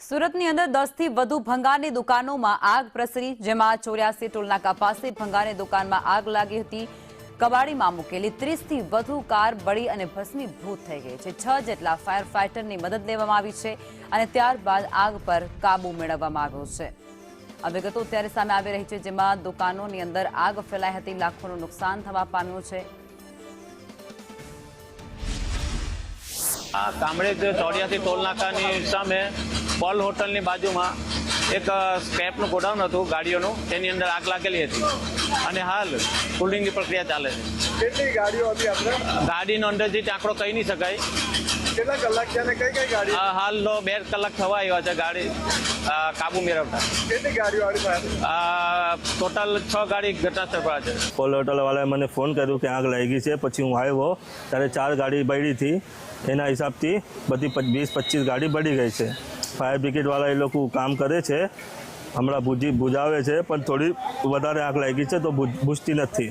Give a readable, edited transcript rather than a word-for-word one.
સુરતની અંદર 10 થી વધુ ભંગારની દુકાનોમાં આગ પ્રસરી, જેમાં 84 ટોલનાકા પાસે ભંગારની દુકાનમાં આગ લાગી હતી। કબાડીમાં મૂકેલી 30 થી વધુ કાર બળી અને ભસ્મીભૂત થઈ ગઈ છે। 6 જેટલા ફાયર ફાઇટરની મદદ લેવામાં આવી છે અને ત્યારબાદ આગ પર કાબુ મેળવવામાં આવ્યો છે। આ વિગતો ત્યારે સામે આવી રહી છે, જેમાં દુકાનોની અંદર આગ ફેલાઈ હતી, લાખોનું નુકસાન થવા પામ્યું છે। કામરેજ 84 ટોલનાકાની સામે પલ હોટલની બાજુમાં એક સ્ક્રેપનું ગોડાઉન હતું ગાડીઓનું, તેની અંદર આગ લાગેલી હતી અને હાલ કુલિંગની પ્રક્રિયા ચાલે છે। કેટલી ગાડીઓ હતી આપણે? ગાડીનો અંદાજિત આંકડો કહી નહીં શકાય। કેટલા કલાક છે અને કઈ કઈ ગાડી? હાલનો 2 કલાક થવા આવ્યા છે ગાડી કાબુ મેળવતા। કેટલી ગાડીઓ આવી પાસે? ટોટલ 6 ગાડી ઘટનાસ્થળ પર છે। પોલ હોટલવાળાએ મને ફોન કર્યો કે આગ લાગી છે, પછી હું આવ્યો ત્યારે 4 ગાડી બળી હતી। એના હિસાબથી બધી 20-25 ગાડી બળી ગઈ છે। ફાયર બ્રિગેડવાળા એ લોકો કામ કરે છે, હમણાં બુજાવે છે, પણ થોડી વધારે આગ લાગી છે તો બુજતી નથી।